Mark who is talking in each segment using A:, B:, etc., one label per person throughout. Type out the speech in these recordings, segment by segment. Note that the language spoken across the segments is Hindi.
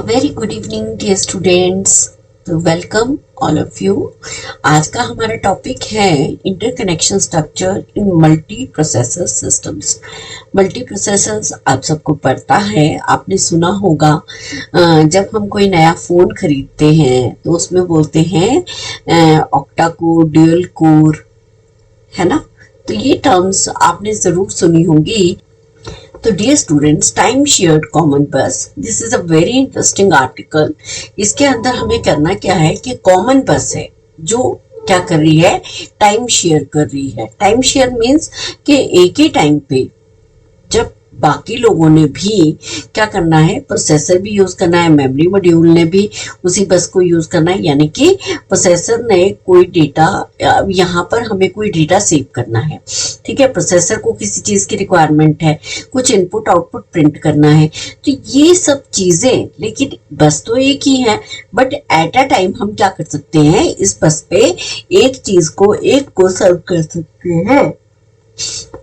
A: A very good evening dear students. तो वेलकम ऑल ऑफ यू। आज का हमारा टॉपिक है interconnection structure in multi processor systems. Multi processors आप सबको पता है, आपने सुना होगा। जब हम कोई नया फ़ोन खरीदते हैं तो उसमें बोलते हैं ऑक्टा कोर, ड्यूल कोर, है ना। तो ये टर्म्स आपने ज़रूर सुनी होंगी। तो dear students, time shared common bus, this is a very interesting article. इसके अंदर हमें करना क्या है कि कॉमन बस है जो क्या कर रही है, टाइम शेयर कर रही है। टाइम शेयर मीन्स कि एक ही टाइम पे जब बाकी लोगों ने भी क्या करना है, प्रोसेसर भी यूज करना है, मेमोरी मॉड्यूल ने भी उसी बस को यूज करना है। यानी कि प्रोसेसर ने कोई डेटा, यहाँ पर हमें कोई डेटा सेव करना है, ठीक है। प्रोसेसर को किसी चीज की रिक्वायरमेंट है, कुछ इनपुट आउटपुट प्रिंट करना है, तो ये सब चीजें, लेकिन बस तो एक ही है, बट एट अ टाइम हम क्या कर सकते हैं, इस बस पे एक चीज को, एक को सर्व कर सकते हैं,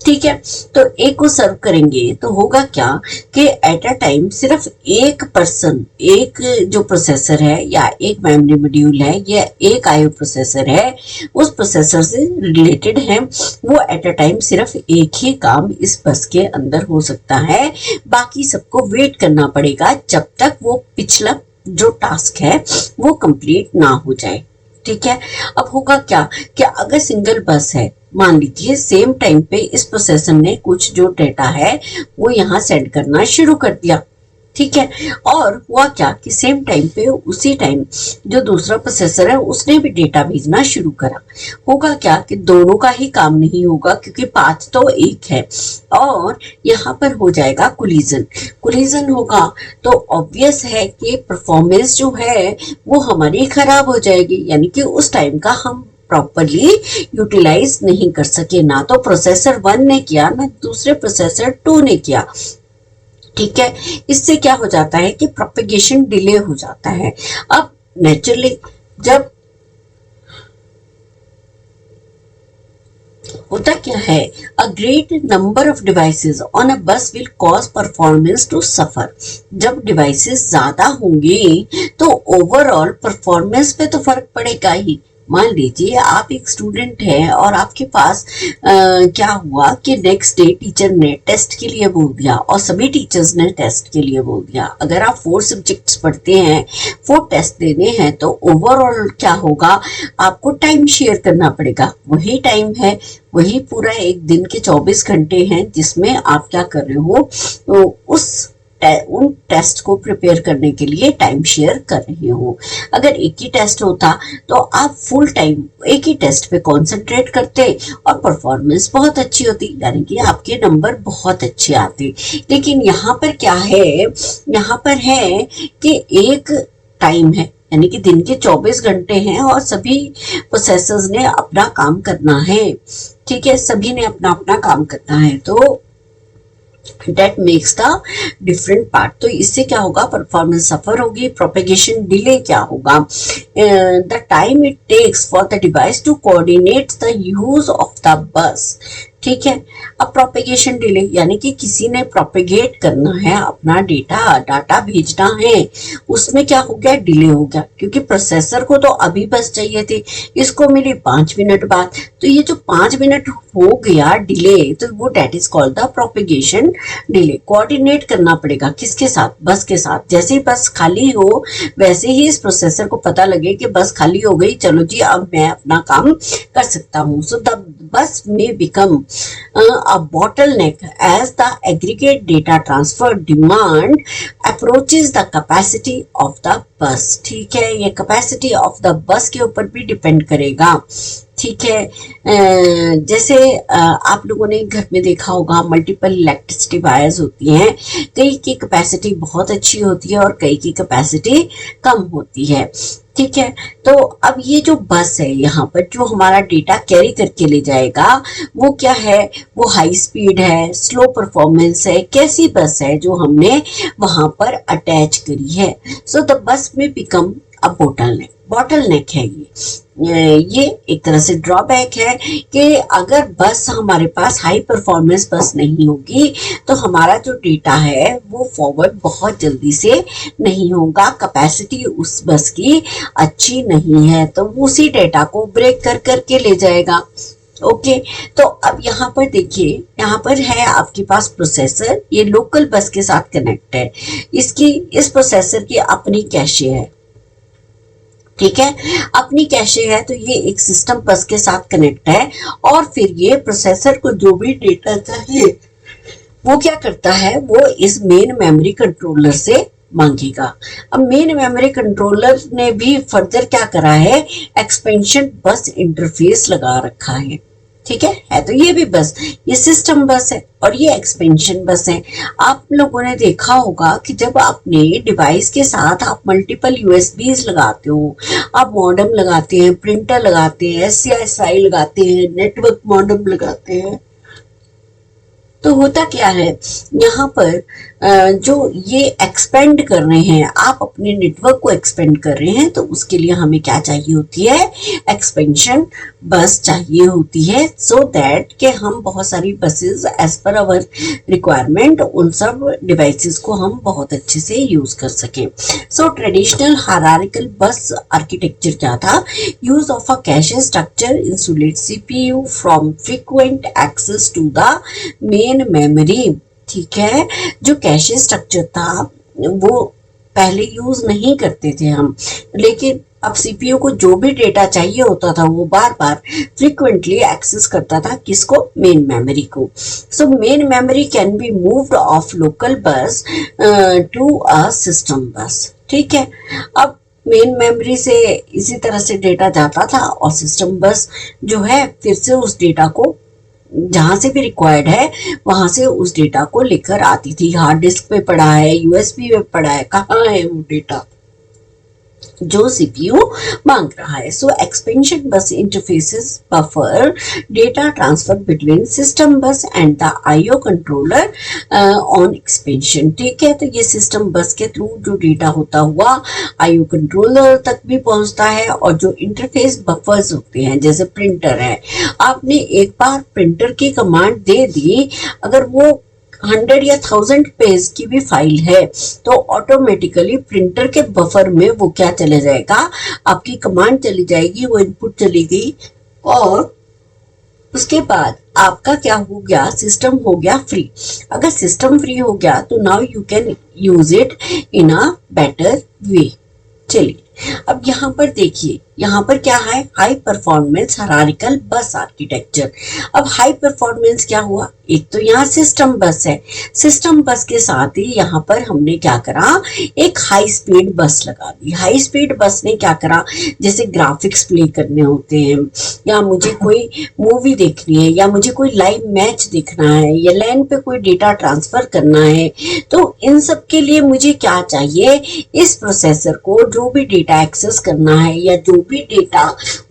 A: ठीक है। तो एक को सर्व करेंगे तो होगा क्या कि एट अ टाइम सिर्फ एक पर्सन, एक जो प्रोसेसर है या एक मेमोरी मॉड्यूल है या एक आईओ प्रोसेसर है, उस प्रोसेसर से रिलेटेड है, वो एट अ टाइम सिर्फ एक ही काम इस बस के अंदर हो सकता है। बाकी सबको वेट करना पड़ेगा जब तक वो पिछला जो टास्क है वो कंप्लीट ना हो जाए, ठीक है। अब होगा क्या कि अगर सिंगल बस है, मान लीजिए सेम टाइम पे इस प्रोसेसर ने कुछ जो डेटा है वो यहाँ सेंड करना शुरू कर दिया, ठीक है। और हुआ क्या कि सेम टाइम पे उसी टाइम जो दूसरा प्रोसेसर है उसने भी डेटा भेजना शुरू करा। होगा क्या कि दोनों का ही काम नहीं होगा, क्योंकि पाथ तो एक है, और यहाँ पर हो जाएगा कोलिजन। कोलिजन होगा तो ऑब्वियस है कि परफॉर्मेंस जो है वो हमारी खराब हो जाएगी, यानी कि उस टाइम का हम प्रॉपरली यूटिलाइज नहीं कर सके। ना तो प्रोसेसर 1 ने किया, ना दूसरे प्रोसेसर 2 ने किया, ठीक है। इससे क्या हो जाता है कि प्रोपेगेशन डिले हो जाता है। अब नेचुरली जब होता क्या है, a great number of devices on a bus will cause performance to suffer. जब डिवाइसेस ज्यादा होंगे तो ओवरऑल परफॉर्मेंस पे तो फर्क पड़ेगा ही। मान लीजिए आप एक स्टूडेंट हैं और आपके पास क्या हुआ कि नेक्स्ट डे टीचर ने टेस्ट के लिए बोल दिया और सभी टीचर्स ने टेस्ट के लिए बोल दिया। अगर आप 4 सब्जेक्ट्स पढ़ते हैं, 4 टेस्ट देने हैं, तो ओवरऑल क्या होगा, आपको टाइम शेयर करना पड़ेगा। वही टाइम है, वही पूरा एक दिन के 24 घंटे हैं जिसमें आप क्या कर रहे हो, तो उन टेस्ट को प्रिपेयर करने के लिए टाइम शेयर कर रहे हो। अगर एक ही टेस्ट होता तो आप फुल टाइम एक ही टेस्ट पे कंसंट्रेट करते और परफॉर्मेंस बहुत अच्छी होती, यानी कि आपके नंबर बहुत अच्छे आते। लेकिन यहाँ पर क्या है, यहाँ पर है कि एक टाइम है, यानी कि दिन के 24 घंटे हैं और सभी प्रोसेसर्स ने अपना काम करना है, ठीक है। सभी ने अपना अपना काम करना है, तो that makes the different part. तो इससे क्या होगा, परफॉर्मेंस सफर होगी। प्रोपेगेशन डिले क्या होगा, the time it takes for the device to coordinate the use of the bus, ठीक है। अब प्रोपेगेशन डिले यानी कि किसी ने प्रोपेगेट करना है अपना डाटा भेजना है, उसमें क्या हो गया, डिले हो गया, क्योंकि प्रोसेसर को तो अभी बस चाहिए थी, इसको मिली 5 मिनट बाद। तो ये जो 5 मिनट हो गया डिले, तो वो that is called the propagation delay. Coordinate करना पड़ेगा किसके साथ, बस के साथ। जैसे ही बस खाली हो वैसे ही इस प्रोसेसर को पता लगे कि बस खाली हो गई, चलो जी अब मैं अपना काम कर सकता हूँ। सो द बस में become a bottleneck as the aggregate data transfer demand approaches the capacity of the bus, ठीक है। ये capacity of the bus के ऊपर भी डिपेंड करेगा, ठीक है। जैसे आप लोगों ने घर में देखा होगा, मल्टीपल इलेक्ट्रिसिटी वायर्स होती हैं, कई की कैपेसिटी बहुत अच्छी होती है और कई की कैपेसिटी कम होती है, ठीक है। तो अब ये जो बस है, यहाँ पर जो हमारा डेटा कैरी करके ले जाएगा वो क्या है, वो हाई स्पीड है, स्लो परफॉर्मेंस है, कैसी बस है जो हमने वहां पर अटैच करी है। सो द बस में बिकम अ बोटलनेक है ये। ये एक तरह से ड्रॉबैक है कि अगर बस हमारे पास हाई परफॉर्मेंस बस नहीं होगी तो हमारा जो डेटा है वो फॉरवर्ड बहुत जल्दी से नहीं होगा, कैपेसिटी उस बस की अच्छी नहीं है तो वो उसी डेटा को ब्रेक कर करके ले जाएगा। ओके तो अब यहाँ पर देखिए, यहाँ पर है आपके पास प्रोसेसर, ये लोकल बस के साथ कनेक्ट है, इस प्रोसेसर की अपनी कैशे है, ठीक है, अपनी कैशे है तो ये एक सिस्टम बस के साथ कनेक्ट है और फिर ये प्रोसेसर को जो भी डेटा चाहिए वो क्या करता है, वो इस मेन मेमोरी कंट्रोलर से मांगेगा। अब मेन मेमोरी कंट्रोलर ने भी फर्दर क्या करा है, एक्सपेंशन बस इंटरफेस लगा रखा है, ठीक है तो ये भी बस, ये सिस्टम बस है और ये एक्सपेंशन बस है। आप लोगों ने देखा होगा कि जब आपने डिवाइस के साथ आप मल्टीपल यूएसबीज लगाते हो, आप मॉडेम लगाते हैं, प्रिंटर लगाते हैं, SCSI लगाते हैं, नेटवर्क मॉडेम लगाते हैं, तो होता क्या है, यहाँ पर जो ये एक्सपेंड कर रहे हैं, आप अपने नेटवर्क को एक्सपेंड कर रहे हैं तो उसके लिए हमें क्या चाहिए होती है, एक्सपेंशन बस चाहिए होती है, सो दैट कि हम बहुत सारी बसेस एज पर अवर रिक्वायरमेंट उन सब डिवाइसेस को हम बहुत अच्छे से यूज कर सकें। So traditional hierarchical bus architecture क्या था, use of a cache structure insulate CPU from frequent access to the main memory, ठीक है, जो कैशे स्ट्रक्चर था वो पहले यूज नहीं करते थे हम, लेकिन अब CPU को जो भी डेटा चाहिए होता था वो बार बार फ्रीक्वेंटली एक्सेस करता था, किसको, मेन मेमोरी को। So main memory can be moved off local bus to a system bus, ठीक है। अब मेन मेमोरी से इसी तरह से डेटा जाता था और सिस्टम बस जो है फिर से उस डेटा को जहां से भी रिक्वायर्ड है वहां से उस डेटा को लेकर आती थी। हार्ड डिस्क पे पड़ा है, USB पे पड़ा है, कहाँ है वो डेटा जो CPU मांग रहा है। So expansion bus interfaces buffer data transfer between system bus and the IO controller on expansion, ठीक है। तो ये सिस्टम बस के थ्रू जो डेटा होता हुआ IO कंट्रोलर तक भी पहुंचता है और जो इंटरफेस बफर्स होते हैं जैसे प्रिंटर है, आपने एक बार प्रिंटर की कमांड दे दी, अगर वो 100 या 1000 पेज की भी फाइल है तो ऑटोमेटिकली प्रिंटर के बफर में वो क्या चले जाएगा, आपकी कमांड चली जाएगी, वो इनपुट चली गई और उसके बाद आपका क्या हो गया, सिस्टम हो गया फ्री। अगर सिस्टम फ्री हो गया तो now you can use it in a better way. चलिए अब यहाँ पर देखिए, यहाँ पर क्या है, high performance hierarchical bus architecture. अब हाई परफॉर्मेंस क्या हुआ, एक तो यहाँ सिस्टम बस है, सिस्टम बस के साथ ही यहाँ पर हमने क्या करा, एक हाई स्पीड बस लगा दी। हाई स्पीड बस ने क्या करा, जैसे ग्राफिक्स प्ले करने होते हैं या मुझे कोई मूवी देखनी है या मुझे कोई लाइव मैच देखना है या लैन पे कोई डेटा ट्रांसफर करना है, तो इन सब के लिए मुझे क्या चाहिए, इस प्रोसेसर को जो भी डेटा एक्सेस करना है या जो भी डेटा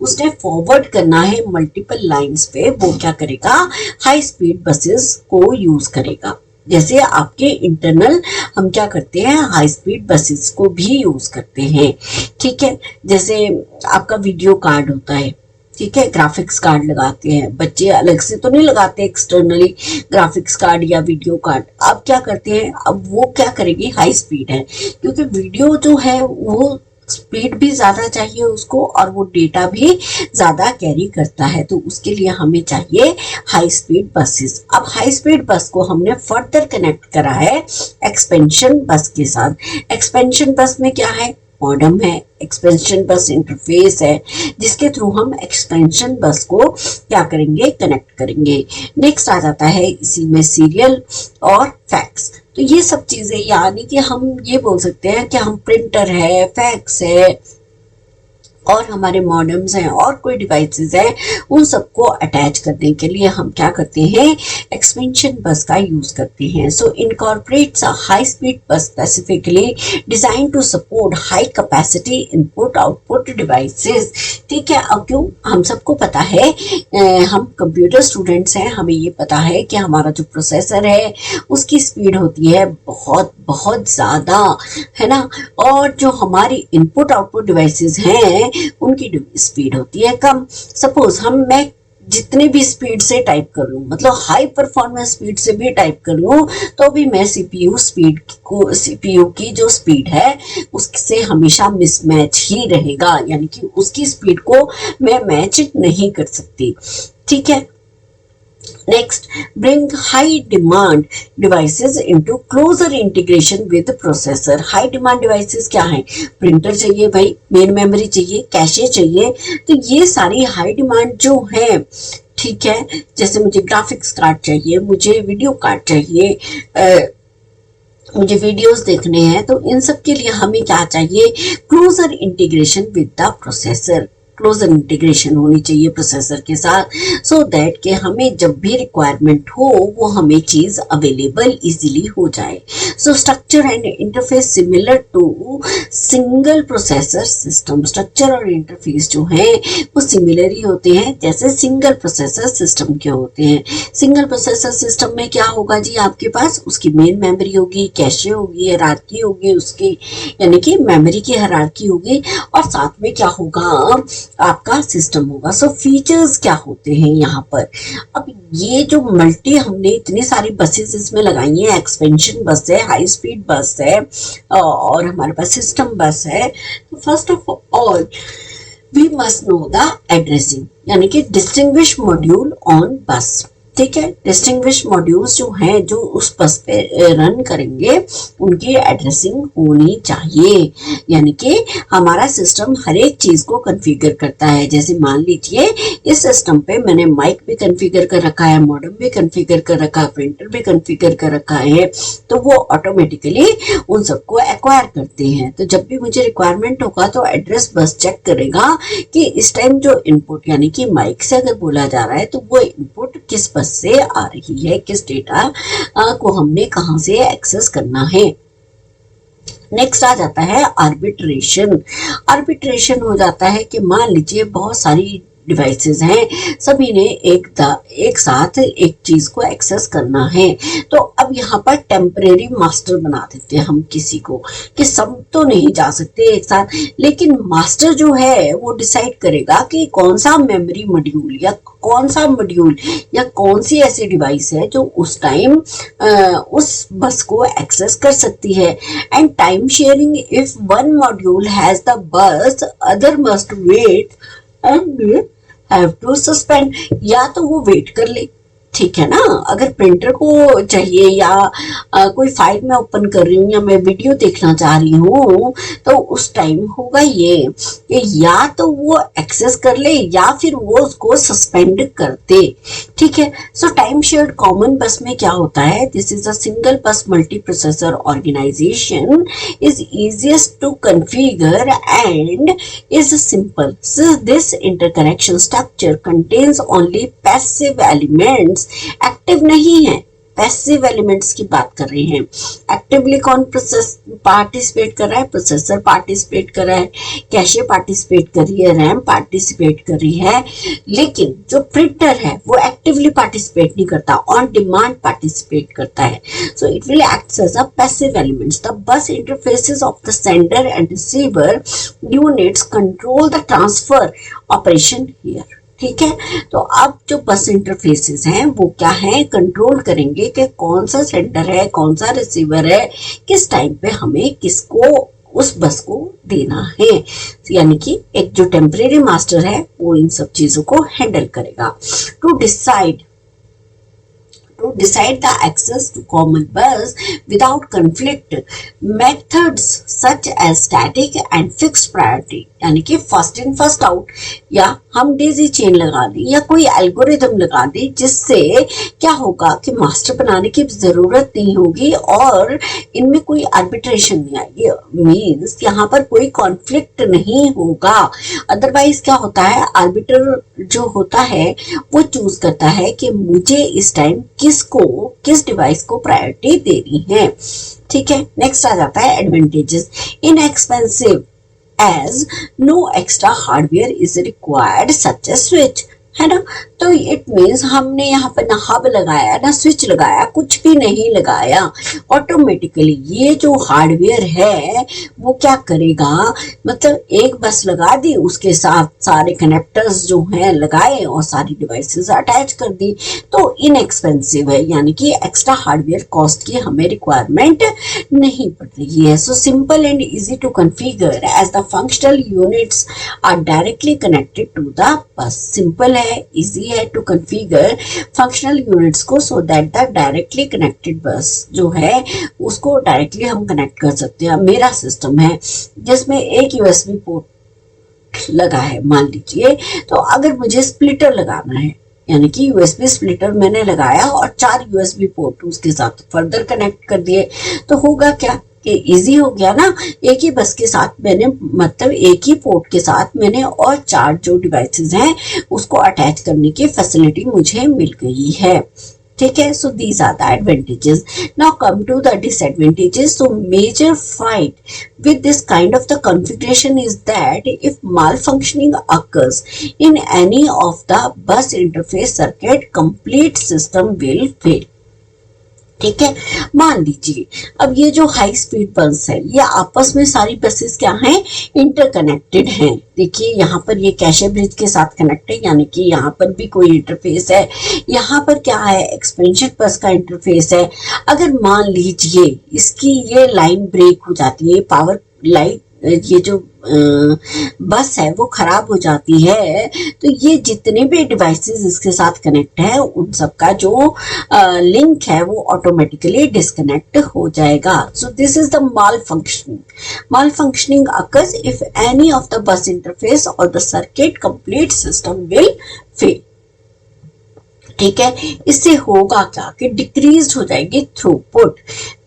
A: उसने फॉरवर्ड करना है मल्टीपल लाइंस पे, वो क्या करेगा, हाई स्पीड बसेस को यूज करेगा। जैसे आपके इंटरनल हम क्या करते हैं, हाई स्पीड बसेस को भी यूज करते हैं, ठीक है। जैसे आपका वीडियो कार्ड होता है, ठीक है, ग्राफिक्स कार्ड लगाते हैं बच्चे, अलग से तो नहीं लगाते एक्सटर्नली ग्राफिक्स कार्ड या वीडियो कार्ड। अब क्या करते हैं, अब वो क्या करेगी, हाई स्पीड है क्योंकि वीडियो जो है वो स्पीड भी ज्यादा चाहिए उसको और वो डेटा भी ज्यादा कैरी करता है, तो उसके लिए हमें चाहिए हाई स्पीड बसेस। अब हाई स्पीड बस को हमने फर्दर कनेक्ट करा है एक्सपेंशन बस के साथ। एक्सपेंशन बस में क्या है, मॉडेम है, एक्सपेंशन बस इंटरफेस है जिसके थ्रू हम एक्सपेंशन बस को क्या करेंगे, कनेक्ट करेंगे। नेक्स्ट आ जाता है इसी में सीरियल और फैक्स। तो ये सब चीजें, यानी कि हम ये बोल सकते हैं कि हम प्रिंटर है, फैक्स है और हमारे मॉडेम्स हैं और कोई डिवाइसेस हैं, उन सबको अटैच करने के लिए हम क्या करते हैं, एक्सपेंशन बस का यूज करते हैं। So incorporates a high speed bus specifically design to support high capacity input output devices, ठीक है। अब क्यों, हम सबको पता है, हम कंप्यूटर स्टूडेंट्स हैं, हमें ये पता है कि हमारा जो प्रोसेसर है उसकी स्पीड होती है बहुत बहुत ज्यादा, है ना, और जो हमारी इनपुट आउटपुट डिवाइसेस हैं उनकी स्पीड होती है कम। सपोज मैं जितने भी स्पीड से टाइप कर लूं, मतलब हाई परफॉर्मेंस स्पीड से भी टाइप कर लूं, तो भी मैं सीपीयू की जो स्पीड है उससे हमेशा मिसमैच ही रहेगा, यानी कि उसकी स्पीड को मैं मैच नहीं कर सकती। ठीक है। Next, bring high demand devices into closer integration with processor. High demand devices क्या है? प्रिंटर चाहिए भाई, मेन मेमोरी चाहिए, कैशे चाहिए, तो ये सारी हाई डिमांड जो है, ठीक है, जैसे मुझे ग्राफिक्स कार्ड चाहिए, मुझे वीडियो कार्ड चाहिए, मुझे वीडियोस देखने हैं, तो इन सब के लिए हमें क्या चाहिए? Closer integration with the processor. Closer integration होनी चाहिए प्रोसेसर के साथ, सो दैट कि हमें जब भी रिक्वायरमेंट हो वो हमें चीज अवेलेबल इजीली हो जाए। So structure and interface similar to single processor system. Structure और इंटरफेस जो है वो सिमिलर ही होते हैं जैसे सिंगल प्रोसेसर सिस्टम के होते हैं। सिंगल प्रोसेसर सिस्टम में क्या होगा जी? आपके पास उसकी मेन मेमोरी होगी, कैशे होगी, हायरार्की होगी उसकी, यानी कि मेमोरी की हायरार्की होगी, और साथ में क्या होगा? आपका सिस्टम होगा। सो फीचर्स क्या होते हैं यहाँ पर? अब ये जो हमने इतनी सारी बसेस इसमें लगाई हैं, एक्सपेंशन बस है, हाई स्पीड बस है, और हमारे पास सिस्टम बस है। तो first of all we must know the addressing, यानी कि डिस्टिंग्विश मॉड्यूल ऑन बस। ठीक है, डिस्टिंग्विश मॉड्यूल्स जो हैं जो उस बस पे रन करेंगे उनकी एड्रेसिंग होनी चाहिए, यानी कि हमारा सिस्टम हर एक चीज को कॉन्फ़िगर करता है। जैसे मान लीजिए इस सिस्टम पे मैंने माइक भी कॉन्फ़िगर कर रखा है, मॉडेम भी कॉन्फ़िगर कर रखा है, प्रिंटर भी कॉन्फ़िगर कर रखा है, तो वो ऑटोमेटिकली उन सबको एक्वायर करते हैं। तो जब भी मुझे रिक्वायरमेंट होगा तो एड्रेस बस चेक करेगा कि इस टाइम जो इनपुट, यानी कि माइक से अगर बोला जा रहा है तो वो इनपुट किस बस से आ रही है, किस डेटा को हमने कहां से एक्सेस करना है। नेक्स्ट आ जाता है आर्बिट्रेशन। आर्बिट्रेशन हो जाता है कि मान लीजिए बहुत सारी डिवाइसेस हैं, सभी ने एक साथ एक चीज को एक्सेस करना है, तो अब यहाँ पर टेम्परेरी मास्टर बना देते हैं हम किसी को, कि सब तो नहीं जा सकते एक साथ, लेकिन मास्टर जो है वो डिसाइड करेगा कि कौन सा मेमोरी मॉड्यूल या कौन सी ऐसी डिवाइस है जो उस टाइम उस बस को एक्सेस कर सकती है। And time sharing, if one module has the bus, other must wait and have to suspend, या तो वो वेट कर ले, ठीक है ना, अगर प्रिंटर को चाहिए या कोई फाइल मैं ओपन कर रही हूँ या मैं वीडियो देखना चाह रही हूँ, तो उस टाइम होगा ये कि या तो वो एक्सेस कर ले या फिर वो उसको सस्पेंड कर दे। ठीक है। सो टाइम शेयर्ड कॉमन बस में क्या होता है? This is a single bus multi processor organization, is easiest to configure and is simple. So this interconnection structure contains only passive elements. Active नहीं है, पैसिव एलिमेंट्स की बात कर रहे हैं। एक्टिवली कौन पार्टिसिपेट कर रहा है? प्रोसेसर पार्टिसिपेट कर रहा है, कैशे पार्टिसिपेट कर रही है, रैम पार्टिसिपेट कर रही है, लेकिन जो प्रिंटर है वो एक्टिवली पार्टिसिपेट नहीं करता, ऑन डिमांड पार्टिसिपेट करता है। So it will act as a passive elements. The bus interfaces of the sender and receiver units control the transfer operation here. ठीक है। तो अब जो बस इंटरफेसेस हैं वो क्या है? कंट्रोल करेंगे कि कौन सा सेंडर है, कौन सा रिसीवर है, किस टाइम पे हमें किसको उस बस को देना है, यानी कि एक जो टेम्परेरी मास्टर है वो इन सब चीजों को हैंडल करेगा। To decide the access to common bus without conflict, methods such as static and fixed priority, यानी कि फर्स्ट इन फर्स्ट आउट, या हम डेजी चेन लगा दें या कोई एल्गोरिदम लगा दें जिससे क्या होगा कि मास्टर बनाने की जरूरत नहीं होगी और इनमें कोई आर्बिट्रेशन नहीं आएगी, मींस यहाँ पर कोई कॉन्फ्लिक्ट नहीं होगा। अदरवाइज क्या होता है? आर्बिटर जो होता है वो चूज करता है कि मुझे इस टाइम किस डिवाइस को प्रायोरिटी देनी है। ठीक है। नेक्स्ट आ जाता है advantages. Inexpensive as no extra hardware is required such as switch, है ना। तो इट मीन्स हमने यहाँ पर ना हब लगाया ना स्विच लगाया, कुछ भी नहीं लगाया, ऑटोमेटिकली ये जो हार्डवेयर है वो क्या करेगा, मतलब एक बस लगा दी, उसके साथ सारे कनेक्टर्स जो हैं लगाए और सारी डिवाइसेस अटैच कर दी, तो इनएक्सपेंसिव है, यानी कि एक्स्ट्रा हार्डवेयर कॉस्ट की हमें रिक्वायरमेंट नहीं पड़ रही है। So simple and easy to configure as the functional units are directly connected to the bus. Simple है, इजी है टू कॉन्फ़िगर फंक्शनल यूनिट्स को, so that the directly connected bus जो है उसको डायरेक्टली हम कनेक्ट कर सकते हैं। मेरा सिस्टम है जिसमें एक यूएसबी पोर्ट लगा है मान लीजिए, तो अगर मुझे स्प्लिटर लगाना है, यानी कि यूएसबी स्प्लिटर मैंने लगाया और 4 यूएसबी पोर्ट उसके साथ फर्दर कनेक्ट कर दिए, तो होगा क्या कि इजी हो गया ना। एक ही बस के साथ मैंने, मतलब एक ही पोर्ट के साथ मैंने और 4 जो डिवाइसेस हैं उसको अटैच करने की फैसिलिटी मुझे मिल गई है। ठीक है, so these are the advantages. Now come to the disadvantages. So major fight with this kind of the configuration is that if malfunctioning occurs in any of the bus interface circuit, complete system will fail। ठीक है, मान लीजिए अब ये जो हाई स्पीड बस है, ये आपस में सारी बसेस क्या हैं, इंटरकनेक्टेड हैं। देखिए यहाँ पर ये कैशे ब्रिज के साथ कनेक्ट है, यानी कि यहाँ पर भी कोई इंटरफेस है, यहाँ पर क्या है, एक्सपेंशन बस का इंटरफेस है। अगर मान लीजिए इसकी ये लाइन ब्रेक हो जाती है, पावर लाइन, ये जो बस है वो खराब हो जाती है, तो ये जितने भी डिवाइसेस इसके साथ कनेक्ट है उन सब का जो लिंक है वो ऑटोमेटिकली डिस्कनेक्ट हो जाएगा। So this is the malfunctioning occurs if any of the bus interface और the circuit complete system will fail. ठीक है, इससे होगा क्या कि डिक्रीज हो जाएगी थ्रूपुट।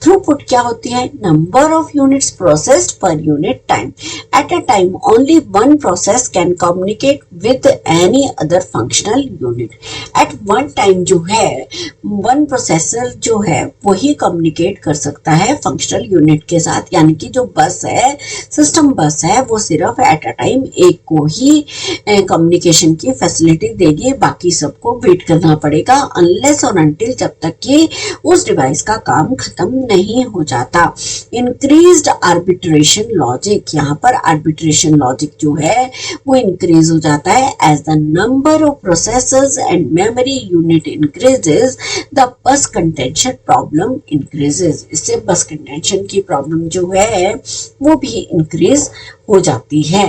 A: थ्रूपुट क्या होती है, number of units processed per unit time. At a time only one process can communicate with any other functional unit. At one time जो है वन प्रोसेसर जो है वही कम्युनिकेट कर सकता है फंक्शनल यूनिट के साथ, यानी कि जो बस है, सिस्टम बस है, वो सिर्फ एट अ टाइम एक को ही कम्युनिकेशन की फैसिलिटी देगी, बाकी सबको वेट करना पड़ेगा अनलेस और अनटिल जब तक कि उस डिवाइस का काम खत्म नहीं हो जाता। इंक्रीज्ड आर्बिट्रेशन लॉजिक, यहाँ पर आर्बिट्रेशन लॉजिक जो है वो इंक्रीज हो जाता है। As the number of processors and memory unit increases the bus contention problem increases. इससे बस कंटेंशन की प्रॉब्लम जो है वो भी इंक्रीज हो जाती है।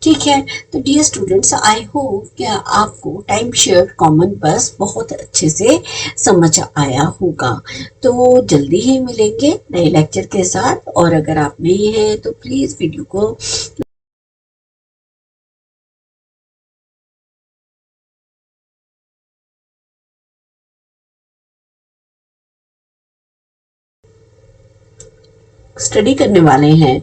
A: ठीक है, तो डियर स्टूडेंट्स, आई होप कि आपको टाइम शेयर कॉमन बस बहुत अच्छे से समझ आया होगा। तो जल्दी ही मिलेंगे नए लेक्चर के साथ, और अगर आप नए हैं तो प्लीज वीडियो को स्टडी करने वाले हैं।